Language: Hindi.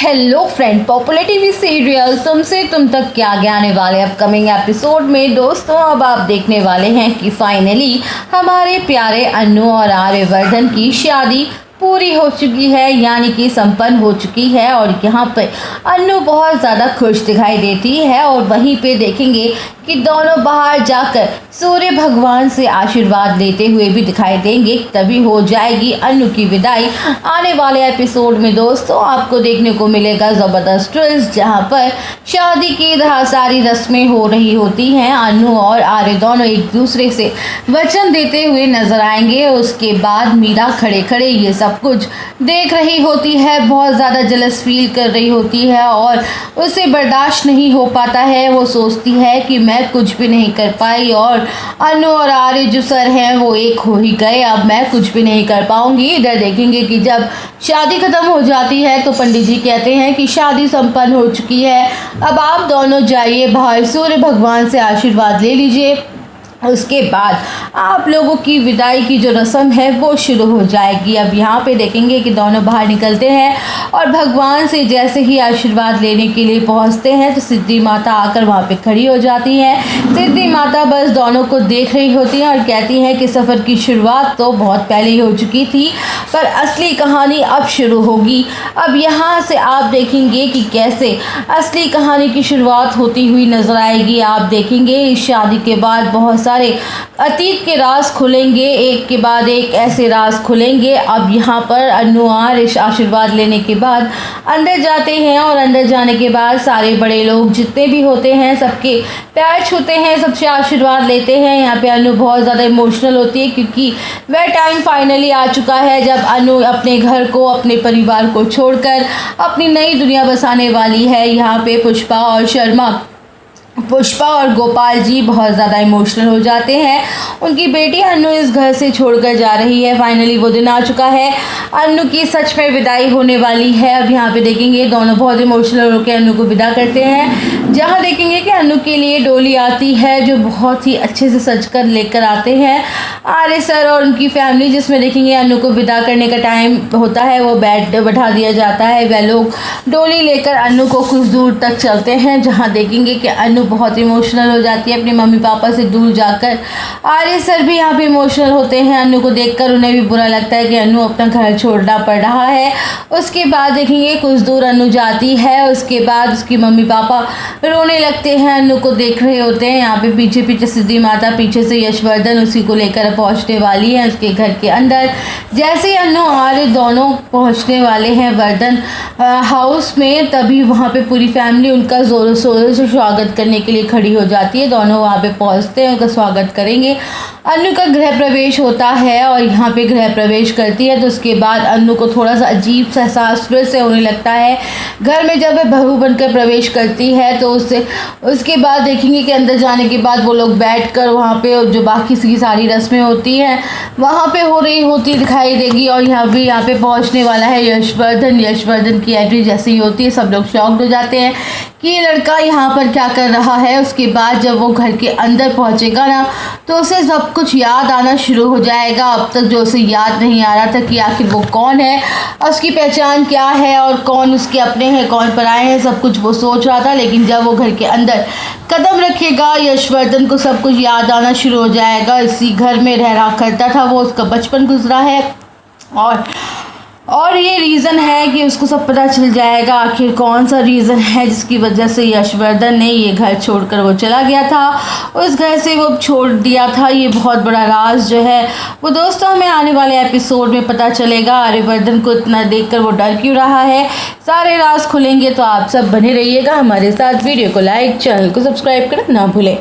Hello friend, popular TV serial तुमसे तुम तक क्या आने वाले अपकमिंग एपिसोड में दोस्तों अब आप देखने वाले हैं कि फाइनली हमारे प्यारे अन्नू और आर्यवर्धन की शादी पूरी हो चुकी है, यानी कि संपन्न हो चुकी है। और यहाँ पर अन्नू बहुत ज़्यादा खुश दिखाई देती है और वहीं पे देखेंगे कि दोनों बाहर जाकर सूर्य भगवान से आशीर्वाद लेते हुए भी दिखाई देंगे। तभी हो जाएगी अन्नू की विदाई। आने वाले एपिसोड में दोस्तों आपको देखने को मिलेगा ज़बरदस्त ट्विस्ट, जहां पर शादी की सारी रस्में हो रही होती हैं। अन्नू और आर्य दोनों एक दूसरे से वचन देते हुए नजर आएंगे। उसके बाद मीरा खड़े खड़े ये सब कुछ देख रही होती है, बहुत ज़्यादा जलस फील कर रही होती है और उसे बर्दाश्त नहीं हो पाता है। वो सोचती है कि मैं कुछ भी नहीं कर पाई और अन्नू और आर्य जो सर हैं वो एक हो ही गए, अब मैं कुछ भी नहीं कर पाऊंगी। इधर देखेंगे कि जब शादी खत्म हो जाती है तो पंडित जी कहते हैं कि शादी संपन्न हो चुकी है, अब आप दोनों जाइए बाहर, सूर्य भगवान से आशीर्वाद ले लीजिए। उसके बाद आप लोगों की विदाई की जो रस्म है वो शुरू हो जाएगी। अब यहाँ पे देखेंगे कि दोनों बाहर निकलते हैं और भगवान से जैसे ही आशीर्वाद लेने के लिए पहुँचते हैं तो सिद्धि माता आकर वहाँ पे खड़ी हो जाती हैं। सिद्धि माता बस दोनों को देख रही होती हैं और कहती हैं कि सफ़र की शुरुआत तो बहुत पहले ही हो चुकी थी, पर असली कहानी अब शुरू होगी। अब यहाँ से आप देखेंगे कि कैसे असली कहानी की शुरुआत होती हुई नजर आएगी। आप देखेंगे इस शादी के बाद बहुत सारे अतीत के राज खुलेंगे, एक के बाद एक ऐसे राज खुलेंगे। अब यहाँ पर अन्नू आर्य आशीर्वाद लेने के बाद अंदर जाते हैं और अंदर जाने के बाद सारे बड़े लोग जितने भी होते हैं सबके पैर छूते हैं, सबसे आशीर्वाद लेते हैं। यहाँ पे अन्नू बहुत ज़्यादा इमोशनल होती है क्योंकि वह टाइम फाइनली आ चुका है जब अन्नू अपने घर को, अपने परिवार को छोड़कर अपनी नई दुनिया बसाने वाली है। यहाँ पे पुष्पा और गोपाल जी बहुत ज़्यादा इमोशनल हो जाते हैं। उनकी बेटी अन्नू इस घर से छोड़कर जा रही है। फाइनली वो दिन आ चुका है, अन्नू की सच में विदाई होने वाली है। अब यहाँ पे देखेंगे दोनों बहुत इमोशनल होकर अन्नू को विदा करते हैं, जहाँ देखेंगे कि अन्नू के लिए डोली आती है जो बहुत ही अच्छे से सज कर लेकर आते हैं आर्य सर और उनकी फैमिली, जिसमें देखेंगे अन्नू को विदा करने का टाइम होता है, वो बैठा दिया जाता है। वह लोग डोली लेकर अन्नू को कुछ दूर तक चलते हैं, जहाँ देखेंगे कि अन्नू बहुत इमोशनल हो जाती है अपने मम्मी पापा से दूर जाकर। आर्य सर भी यहाँ पे इमोशनल होते हैं अन्नू को देखकर, उन्हें भी बुरा लगता है कि अन्नू अपना घर छोड़ना पड़ रहा है। उसके बाद देखेंगे कुछ दूर अन्नू जाती है, उसके बाद उसकी मम्मी पापा रोने लगते हैं, अन्नू को देख रहे होते हैं। यहाँ पे पीछे पीछे सिद्धि माता, पीछे से यशवर्धन उसी को लेकर पहुँचने वाली है उसके घर के अंदर। जैसे ही अन्नू आर्य दोनों पहुँचने वाले हैं वर्धन हाउस में, तभी वहाँ पे पूरी फैमिली उनका ज़ोरों शोरों से स्वागत करने के लिए खड़ी हो जाती है। दोनों वहाँ पे पहुँचते हैं, उनका स्वागत करेंगे। अन्नू का गृह प्रवेश होता है और यहाँ पे गृह प्रवेश करती है तो उसके बाद अन्नू को थोड़ा सा अजीब सा एहसास फिर से होने लगता है। घर में जब वह बहू बनकर प्रवेश करती है तो उसके बाद देखेंगे कि अंदर जाने के बाद वो लोग बैठकर वहाँ पे जो बाकी की सारी रस्में होती हैं वहाँ पे हो रही होती दिखाई देगी। और यहाँ पे पहुँचने वाला है यशवर्धन की एंट्री जैसे ही होती है सब लोग शॉक्ड हो जाते हैं कि ये लड़का यहाँ पर क्या कर रहा है। उसके बाद जब वो घर के अंदर पहुँचेगा ना तो उसे सब कुछ याद आना शुरू हो जाएगा। अब तक जो उसे याद नहीं आ रहा था कि आखिर वो कौन है, उसकी पहचान क्या है और कौन उसके अपने हैं कौन पराए हैं, सब कुछ वो सोच रहा था। लेकिन जब वो घर के अंदर कदम रखेगा यशवर्धन को सब कुछ याद आना शुरू हो जाएगा। इसी घर में रह रहा करता था वो, उसका बचपन गुजरा है और ये रीज़न है कि उसको सब पता चल जाएगा आखिर कौन सा रीज़न है जिसकी वजह से यशवर्धन ने ये घर छोड़कर वो चला गया था, उस घर से वो छोड़ दिया था। ये बहुत बड़ा राज जो है वो दोस्तों हमें आने वाले एपिसोड में पता चलेगा। आर्यवर्धन को इतना देखकर वो डर क्यों रहा है, सारे राज खुलेंगे। तो आप सब बने रहिएगा हमारे साथ, वीडियो को लाइक, चैनल को सब्सक्राइब करना ना भूलें।